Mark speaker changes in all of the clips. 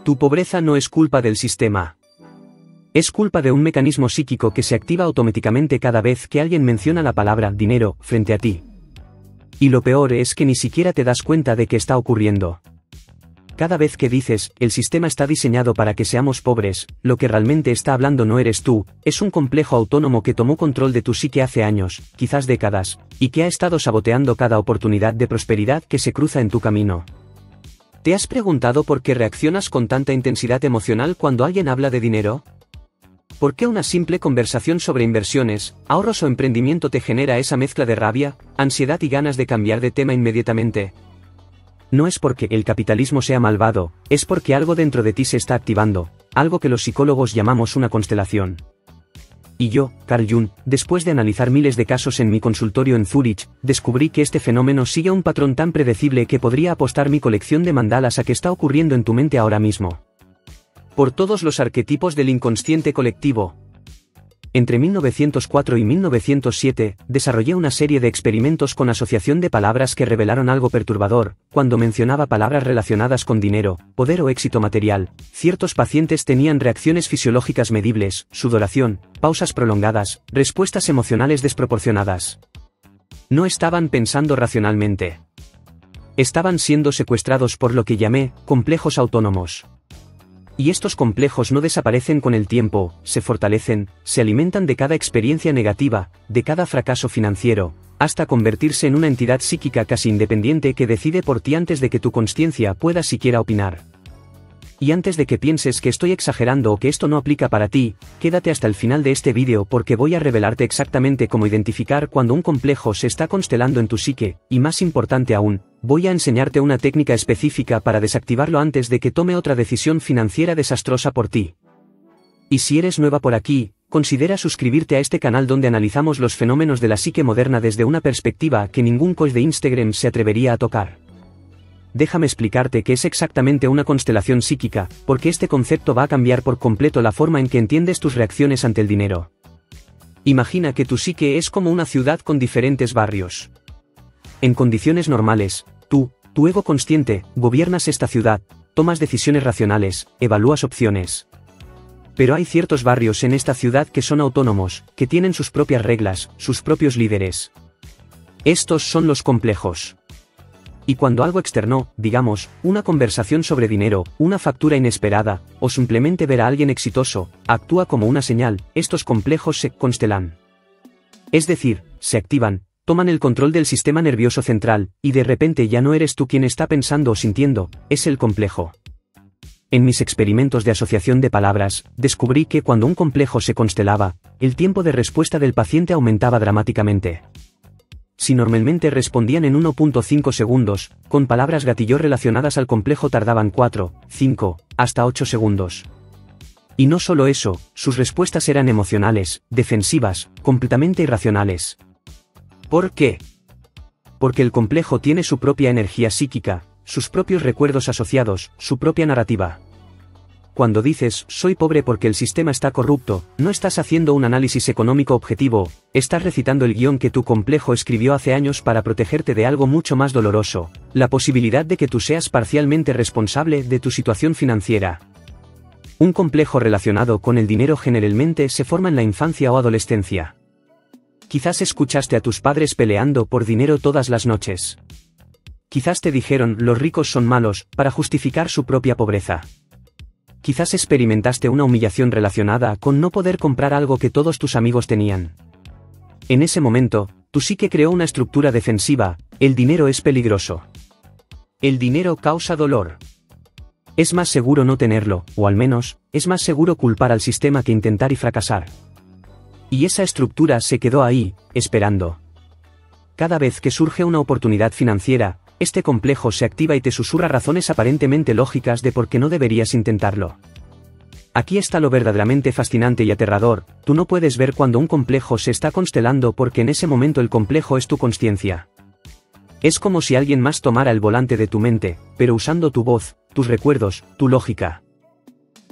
Speaker 1: Tu pobreza no es culpa del sistema. Es culpa de un mecanismo psíquico que se activa automáticamente cada vez que alguien menciona la palabra dinero frente a ti. Y lo peor es que ni siquiera te das cuenta de que está ocurriendo. Cada vez que dices, el sistema está diseñado para que seamos pobres, lo que realmente está hablando no eres tú, es un complejo autónomo que tomó control de tu psique hace años, quizás décadas, y que ha estado saboteando cada oportunidad de prosperidad que se cruza en tu camino. ¿Te has preguntado por qué reaccionas con tanta intensidad emocional cuando alguien habla de dinero? ¿Por qué una simple conversación sobre inversiones, ahorros o emprendimiento te genera esa mezcla de rabia, ansiedad y ganas de cambiar de tema inmediatamente? No es porque el capitalismo sea malvado, es porque algo dentro de ti se está activando, algo que los psicólogos llamamos una constelación. Y yo, Carl Jung, después de analizar miles de casos en mi consultorio en Zúrich, descubrí que este fenómeno sigue un patrón tan predecible que podría apostar mi colección de mandalas a que está ocurriendo en tu mente ahora mismo. Por todos los arquetipos del inconsciente colectivo. Entre 1904 y 1907, desarrollé una serie de experimentos con asociación de palabras que revelaron algo perturbador. Cuando mencionaba palabras relacionadas con dinero, poder o éxito material, ciertos pacientes tenían reacciones fisiológicas medibles, sudoración, pausas prolongadas, respuestas emocionales desproporcionadas. No estaban pensando racionalmente. Estaban siendo secuestrados por lo que llamé complejos autónomos. Y estos complejos no desaparecen con el tiempo, se fortalecen, se alimentan de cada experiencia negativa, de cada fracaso financiero, hasta convertirse en una entidad psíquica casi independiente que decide por ti antes de que tu consciencia pueda siquiera opinar. Y antes de que pienses que estoy exagerando o que esto no aplica para ti, quédate hasta el final de este vídeo porque voy a revelarte exactamente cómo identificar cuando un complejo se está constelando en tu psique, y más importante aún, voy a enseñarte una técnica específica para desactivarlo antes de que tome otra decisión financiera desastrosa por ti. Y si eres nueva por aquí, considera suscribirte a este canal donde analizamos los fenómenos de la psique moderna desde una perspectiva que ningún coach de Instagram se atrevería a tocar. Déjame explicarte qué es exactamente una constelación psíquica, porque este concepto va a cambiar por completo la forma en que entiendes tus reacciones ante el dinero. Imagina que tu psique es como una ciudad con diferentes barrios. En condiciones normales, tu ego consciente, gobiernas esta ciudad, tomas decisiones racionales, evalúas opciones. Pero hay ciertos barrios en esta ciudad que son autónomos, que tienen sus propias reglas, sus propios líderes. Estos son los complejos. Y cuando algo externo, digamos, una conversación sobre dinero, una factura inesperada, o simplemente ver a alguien exitoso, actúa como una señal, estos complejos se constelan. Es decir, se activan, toman el control del sistema nervioso central, y de repente ya no eres tú quien está pensando o sintiendo, es el complejo. En mis experimentos de asociación de palabras, descubrí que cuando un complejo se constelaba, el tiempo de respuesta del paciente aumentaba dramáticamente. Si normalmente respondían en 1.5 segundos, con palabras gatillo relacionadas al complejo tardaban 4, 5, hasta 8 segundos. Y no solo eso, sus respuestas eran emocionales, defensivas, completamente irracionales. ¿Por qué? Porque el complejo tiene su propia energía psíquica, sus propios recuerdos asociados, su propia narrativa. Cuando dices, soy pobre porque el sistema está corrupto, no estás haciendo un análisis económico objetivo, estás recitando el guión que tu complejo escribió hace años para protegerte de algo mucho más doloroso, la posibilidad de que tú seas parcialmente responsable de tu situación financiera. Un complejo relacionado con el dinero generalmente se forma en la infancia o adolescencia. Quizás escuchaste a tus padres peleando por dinero todas las noches. Quizás te dijeron, los ricos son malos, para justificar su propia pobreza. Quizás experimentaste una humillación relacionada con no poder comprar algo que todos tus amigos tenían. En ese momento, tu psique creó una estructura defensiva, el dinero es peligroso. El dinero causa dolor. Es más seguro no tenerlo, o al menos, es más seguro culpar al sistema que intentar y fracasar. Y esa estructura se quedó ahí, esperando. Cada vez que surge una oportunidad financiera, este complejo se activa y te susurra razones aparentemente lógicas de por qué no deberías intentarlo. Aquí está lo verdaderamente fascinante y aterrador, tú no puedes ver cuando un complejo se está constelando porque en ese momento el complejo es tu consciencia. Es como si alguien más tomara el volante de tu mente, pero usando tu voz, tus recuerdos, tu lógica.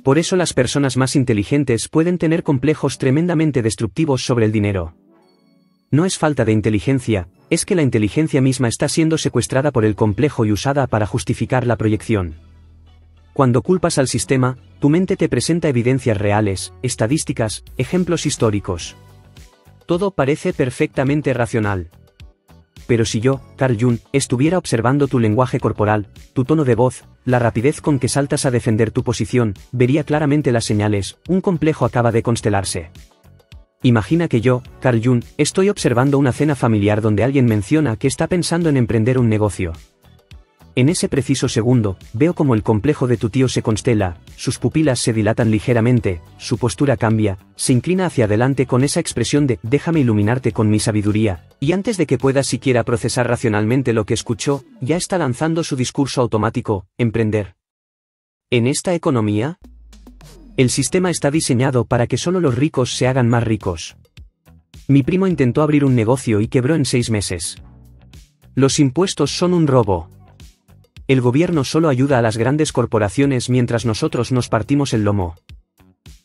Speaker 1: Por eso las personas más inteligentes pueden tener complejos tremendamente destructivos sobre el dinero. No es falta de inteligencia, es que la inteligencia misma está siendo secuestrada por el complejo y usada para justificar la proyección. Cuando culpas al sistema, tu mente te presenta evidencias reales, estadísticas, ejemplos históricos. Todo parece perfectamente racional. Pero si yo, Carl Jung, estuviera observando tu lenguaje corporal, tu tono de voz, la rapidez con que saltas a defender tu posición, vería claramente las señales, un complejo acaba de constelarse. Imagina que yo, Carl Jung, estoy observando una cena familiar donde alguien menciona que está pensando en emprender un negocio. En ese preciso segundo, veo como el complejo de tu tío se constela, sus pupilas se dilatan ligeramente, su postura cambia, se inclina hacia adelante con esa expresión de «déjame iluminarte con mi sabiduría», y antes de que pueda siquiera procesar racionalmente lo que escuchó, ya está lanzando su discurso automático, emprender. ¿En esta economía? El sistema está diseñado para que solo los ricos se hagan más ricos. Mi primo intentó abrir un negocio y quebró en 6 meses. Los impuestos son un robo. El gobierno solo ayuda a las grandes corporaciones mientras nosotros nos partimos el lomo.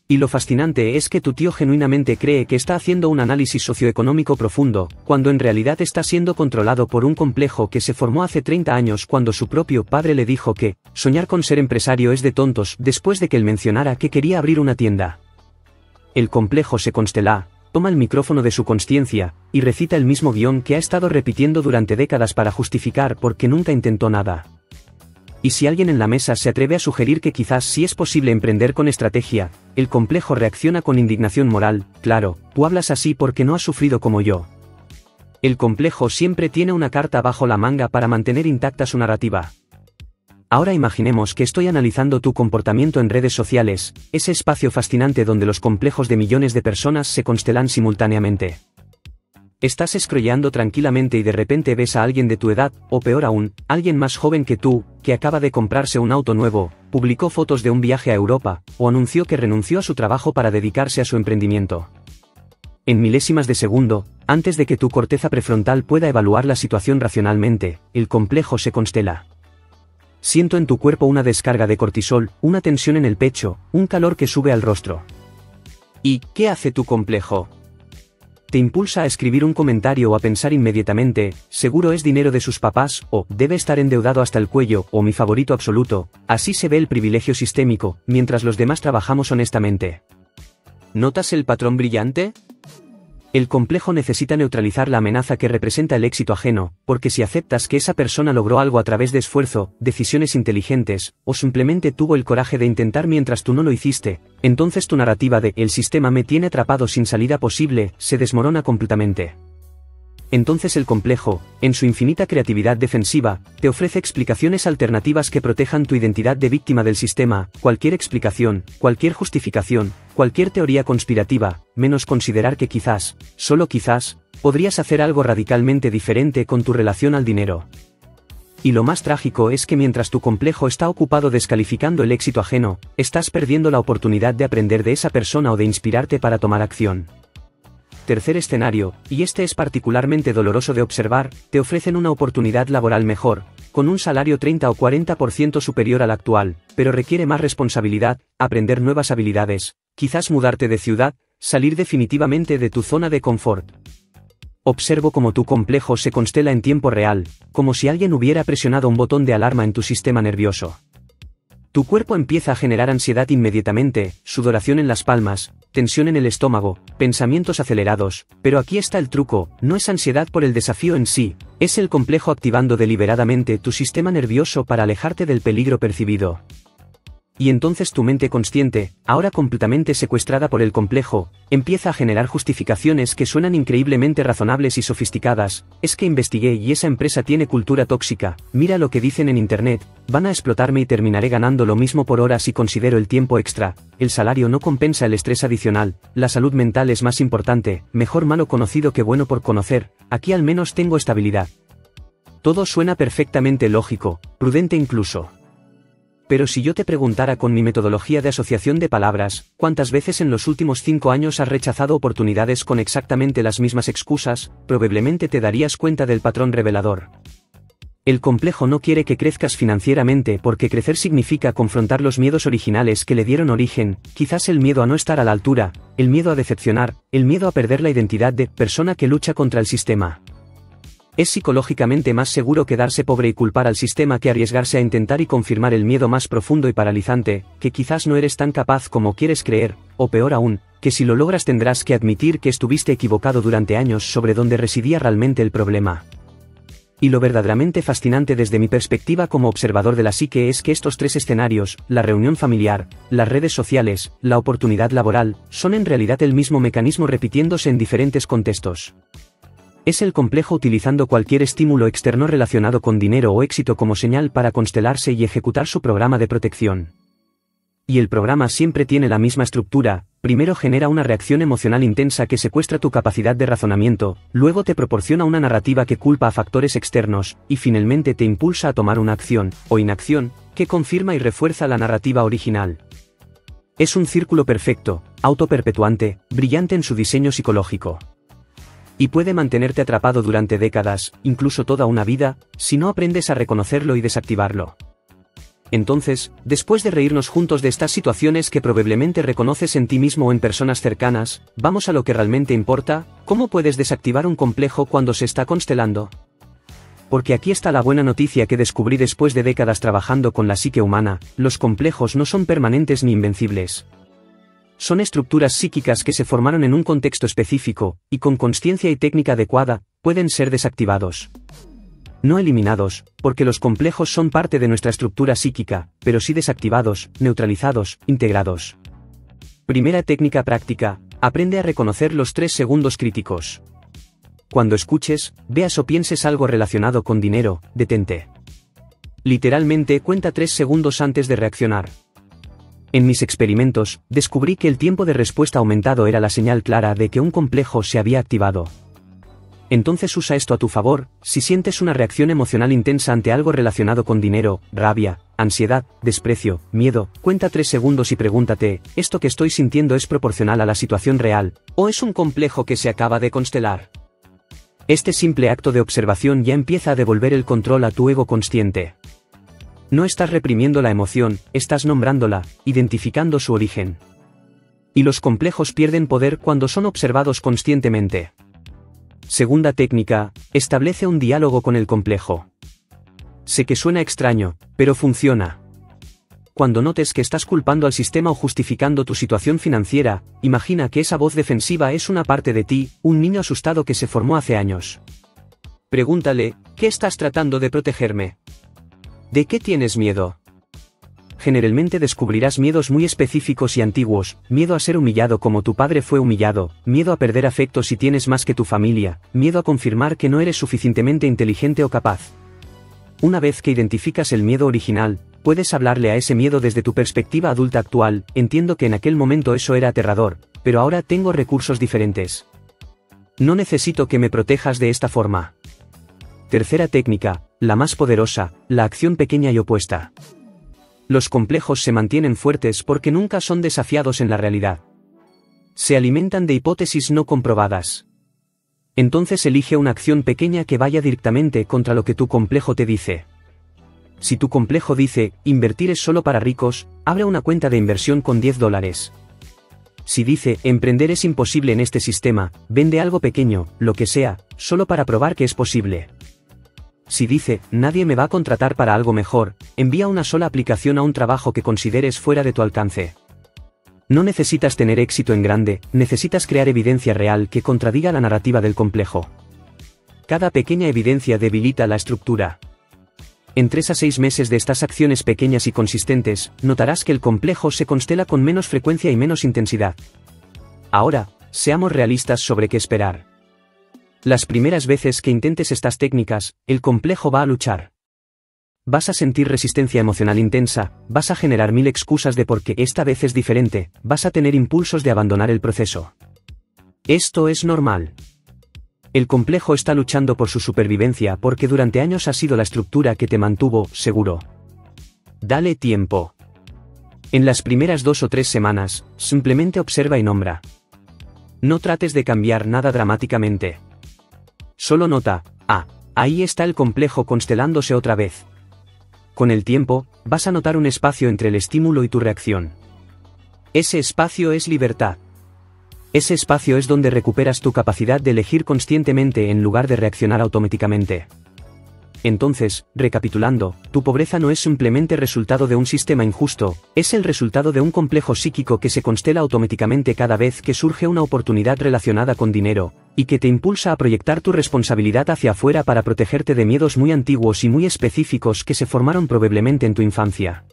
Speaker 1: Y lo fascinante es que tu tío genuinamente cree que está haciendo un análisis socioeconómico profundo, cuando en realidad está siendo controlado por un complejo que se formó hace 30 años cuando su propio padre le dijo que soñar con ser empresario es de tontos después de que él mencionara que quería abrir una tienda. El complejo se constela, toma el micrófono de su consciencia, y recita el mismo guión que ha estado repitiendo durante décadas para justificar por qué nunca intentó nada. Y si alguien en la mesa se atreve a sugerir que quizás sí es posible emprender con estrategia, el complejo reacciona con indignación moral, claro, tú hablas así porque no has sufrido como yo. El complejo siempre tiene una carta bajo la manga para mantener intacta su narrativa. Ahora imaginemos que estoy analizando tu comportamiento en redes sociales, ese espacio fascinante donde los complejos de millones de personas se constelan simultáneamente. Estás scrolleando tranquilamente y de repente ves a alguien de tu edad, o peor aún, alguien más joven que tú, que acaba de comprarse un auto nuevo, publicó fotos de un viaje a Europa, o anunció que renunció a su trabajo para dedicarse a su emprendimiento. En milésimas de segundo, antes de que tu corteza prefrontal pueda evaluar la situación racionalmente, el complejo se constela. Siento en tu cuerpo una descarga de cortisol, una tensión en el pecho, un calor que sube al rostro. ¿Y qué hace tu complejo? Te impulsa a escribir un comentario o a pensar inmediatamente, seguro es dinero de sus papás, o debe estar endeudado hasta el cuello, o mi favorito absoluto, así se ve el privilegio sistémico, mientras los demás trabajamos honestamente. ¿Notas el patrón brillante? El complejo necesita neutralizar la amenaza que representa el éxito ajeno, porque si aceptas que esa persona logró algo a través de esfuerzo, decisiones inteligentes, o simplemente tuvo el coraje de intentar mientras tú no lo hiciste, entonces tu narrativa de «el sistema me tiene atrapado sin salida posible» se desmorona completamente. Entonces el complejo, en su infinita creatividad defensiva, te ofrece explicaciones alternativas que protejan tu identidad de víctima del sistema, cualquier explicación, cualquier justificación, cualquier teoría conspirativa, menos considerar que quizás, solo quizás, podrías hacer algo radicalmente diferente con tu relación al dinero. Y lo más trágico es que mientras tu complejo está ocupado descalificando el éxito ajeno, estás perdiendo la oportunidad de aprender de esa persona o de inspirarte para tomar acción. Tercer escenario, y este es particularmente doloroso de observar, te ofrecen una oportunidad laboral mejor, con un salario 30 o 40% superior al actual, pero requiere más responsabilidad, aprender nuevas habilidades, quizás mudarte de ciudad, salir definitivamente de tu zona de confort. Observo cómo tu complejo se constela en tiempo real, como si alguien hubiera presionado un botón de alarma en tu sistema nervioso. Tu cuerpo empieza a generar ansiedad inmediatamente, sudoración en las palmas, tensión en el estómago, pensamientos acelerados, pero aquí está el truco, no es ansiedad por el desafío en sí, es el complejo activando deliberadamente tu sistema nervioso para alejarte del peligro percibido. Y entonces tu mente consciente, ahora completamente secuestrada por el complejo, empieza a generar justificaciones que suenan increíblemente razonables y sofisticadas. Es que investigué y esa empresa tiene cultura tóxica, mira lo que dicen en internet, van a explotarme y terminaré ganando lo mismo por hora si considero el tiempo extra, el salario no compensa el estrés adicional, la salud mental es más importante, mejor malo conocido que bueno por conocer, aquí al menos tengo estabilidad. Todo suena perfectamente lógico, prudente incluso. Pero si yo te preguntara con mi metodología de asociación de palabras, ¿cuántas veces en los últimos 5 años has rechazado oportunidades con exactamente las mismas excusas? Probablemente te darías cuenta del patrón revelador. El complejo no quiere que crezcas financieramente porque crecer significa confrontar los miedos originales que le dieron origen, quizás el miedo a no estar a la altura, el miedo a decepcionar, el miedo a perder la identidad de persona que lucha contra el sistema. Es psicológicamente más seguro quedarse pobre y culpar al sistema que arriesgarse a intentar y confirmar el miedo más profundo y paralizante, que quizás no eres tan capaz como quieres creer, o peor aún, que si lo logras tendrás que admitir que estuviste equivocado durante años sobre dónde residía realmente el problema. Y lo verdaderamente fascinante desde mi perspectiva como observador de la psique es que estos tres escenarios, la reunión familiar, las redes sociales, la oportunidad laboral, son en realidad el mismo mecanismo repitiéndose en diferentes contextos. Es el complejo utilizando cualquier estímulo externo relacionado con dinero o éxito como señal para constelarse y ejecutar su programa de protección. Y el programa siempre tiene la misma estructura: primero genera una reacción emocional intensa que secuestra tu capacidad de razonamiento, luego te proporciona una narrativa que culpa a factores externos, y finalmente te impulsa a tomar una acción, o inacción, que confirma y refuerza la narrativa original. Es un círculo perfecto, autoperpetuante, brillante en su diseño psicológico. Y puede mantenerte atrapado durante décadas, incluso toda una vida, si no aprendes a reconocerlo y desactivarlo. Entonces, después de reírnos juntos de estas situaciones que probablemente reconoces en ti mismo o en personas cercanas, vamos a lo que realmente importa: ¿cómo puedes desactivar un complejo cuando se está constelando? Porque aquí está la buena noticia que descubrí después de décadas trabajando con la psique humana: los complejos no son permanentes ni invencibles. Son estructuras psíquicas que se formaron en un contexto específico, y con consciencia y técnica adecuada, pueden ser desactivados. No eliminados, porque los complejos son parte de nuestra estructura psíquica, pero sí desactivados, neutralizados, integrados. Primera técnica práctica: aprende a reconocer los 3 segundos críticos. Cuando escuches, veas o pienses algo relacionado con dinero, detente. Literalmente cuenta 3 segundos antes de reaccionar. En mis experimentos, descubrí que el tiempo de respuesta aumentado era la señal clara de que un complejo se había activado. Entonces usa esto a tu favor: si sientes una reacción emocional intensa ante algo relacionado con dinero, rabia, ansiedad, desprecio, miedo, cuenta 3 segundos y pregúntate: ¿esto que estoy sintiendo es proporcional a la situación real, o es un complejo que se acaba de constelar? Este simple acto de observación ya empieza a devolver el control a tu ego consciente. No estás reprimiendo la emoción, estás nombrándola, identificando su origen. Y los complejos pierden poder cuando son observados conscientemente. Segunda técnica: establece un diálogo con el complejo. Sé que suena extraño, pero funciona. Cuando notes que estás culpando al sistema o justificando tu situación financiera, imagina que esa voz defensiva es una parte de ti, un niño asustado que se formó hace años. Pregúntale: ¿qué estás tratando de protegerme? ¿De qué tienes miedo? Generalmente descubrirás miedos muy específicos y antiguos: miedo a ser humillado como tu padre fue humillado, miedo a perder afecto si tienes más que tu familia, miedo a confirmar que no eres suficientemente inteligente o capaz. Una vez que identificas el miedo original, puedes hablarle a ese miedo desde tu perspectiva adulta actual: entiendo que en aquel momento eso era aterrador, pero ahora tengo recursos diferentes. No necesito que me protejas de esta forma. Tercera técnica, la más poderosa: la acción pequeña y opuesta. Los complejos se mantienen fuertes porque nunca son desafiados en la realidad. Se alimentan de hipótesis no comprobadas. Entonces elige una acción pequeña que vaya directamente contra lo que tu complejo te dice. Si tu complejo dice: invertir es solo para ricos, abre una cuenta de inversión con $10. Si dice: emprender es imposible en este sistema, vende algo pequeño, lo que sea, solo para probar que es posible. Si dice: nadie me va a contratar para algo mejor, envía una sola aplicación a un trabajo que consideres fuera de tu alcance. No necesitas tener éxito en grande, necesitas crear evidencia real que contradiga la narrativa del complejo. Cada pequeña evidencia debilita la estructura. En 3 a 6 meses de estas acciones pequeñas y consistentes, notarás que el complejo se constela con menos frecuencia y menos intensidad. Ahora, seamos realistas sobre qué esperar. Las primeras veces que intentes estas técnicas, el complejo va a luchar. Vas a sentir resistencia emocional intensa, vas a generar 1000 excusas de por qué esta vez es diferente, vas a tener impulsos de abandonar el proceso. Esto es normal. El complejo está luchando por su supervivencia porque durante años ha sido la estructura que te mantuvo seguro. Dale tiempo. En las primeras 2 o 3 semanas, simplemente observa y nombra. No trates de cambiar nada dramáticamente. Solo nota: ahí está el complejo constelándose otra vez. Con el tiempo, vas a notar un espacio entre el estímulo y tu reacción. Ese espacio es libertad. Ese espacio es donde recuperas tu capacidad de elegir conscientemente en lugar de reaccionar automáticamente. Entonces, recapitulando, tu pobreza no es simplemente resultado de un sistema injusto, es el resultado de un complejo psíquico que se constela automáticamente cada vez que surge una oportunidad relacionada con dinero, y que te impulsa a proyectar tu responsabilidad hacia afuera para protegerte de miedos muy antiguos y muy específicos que se formaron probablemente en tu infancia.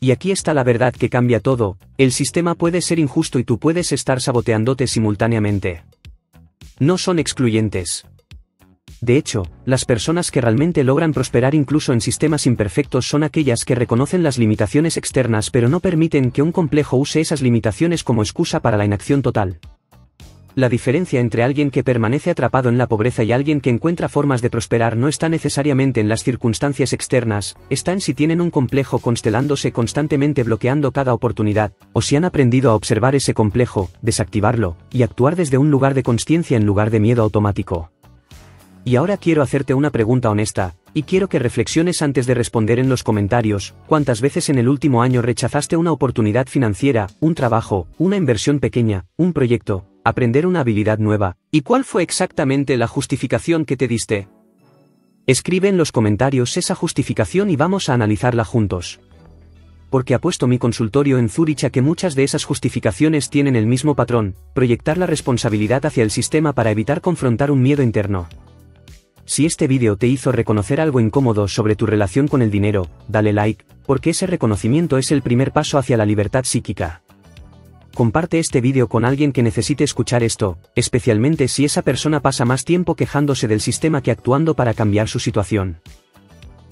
Speaker 1: Y aquí está la verdad que cambia todo: el sistema puede ser injusto y tú puedes estar saboteándote simultáneamente. No son excluyentes. De hecho, las personas que realmente logran prosperar incluso en sistemas imperfectos son aquellas que reconocen las limitaciones externas pero no permiten que un complejo use esas limitaciones como excusa para la inacción total. La diferencia entre alguien que permanece atrapado en la pobreza y alguien que encuentra formas de prosperar no está necesariamente en las circunstancias externas, está en si tienen un complejo constelándose constantemente bloqueando cada oportunidad, o si han aprendido a observar ese complejo, desactivarlo, y actuar desde un lugar de consciencia en lugar de miedo automático. Y ahora quiero hacerte una pregunta honesta, y quiero que reflexiones antes de responder en los comentarios: ¿cuántas veces en el último año rechazaste una oportunidad financiera, un trabajo, una inversión pequeña, un proyecto, aprender una habilidad nueva? ¿Y cuál fue exactamente la justificación que te diste? Escribe en los comentarios esa justificación y vamos a analizarla juntos. Porque apuesto mi consultorio en Zurich a que muchas de esas justificaciones tienen el mismo patrón: proyectar la responsabilidad hacia el sistema para evitar confrontar un miedo interno. Si este vídeo te hizo reconocer algo incómodo sobre tu relación con el dinero, dale like, porque ese reconocimiento es el primer paso hacia la libertad psíquica. Comparte este vídeo con alguien que necesite escuchar esto, especialmente si esa persona pasa más tiempo quejándose del sistema que actuando para cambiar su situación.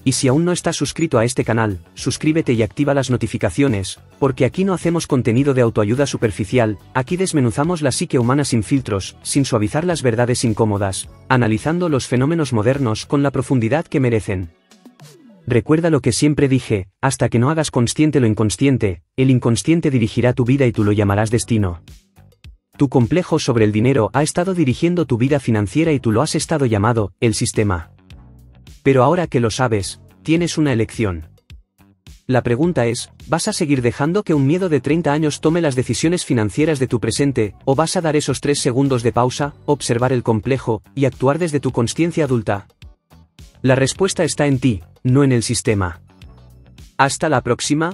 Speaker 1: Y si aún no estás suscrito a este canal, suscríbete y activa las notificaciones, porque aquí no hacemos contenido de autoayuda superficial, aquí desmenuzamos la psique humana sin filtros, sin suavizar las verdades incómodas, analizando los fenómenos modernos con la profundidad que merecen. Recuerda lo que siempre dije: hasta que no hagas consciente lo inconsciente, el inconsciente dirigirá tu vida y tú lo llamarás destino. Tu complejo sobre el dinero ha estado dirigiendo tu vida financiera y tú lo has estado llamando el sistema. Pero ahora que lo sabes, tienes una elección. La pregunta es: ¿vas a seguir dejando que un miedo de 30 años tome las decisiones financieras de tu presente, o vas a dar esos 3 segundos de pausa, observar el complejo, y actuar desde tu consciencia adulta? La respuesta está en ti, no en el sistema. Hasta la próxima.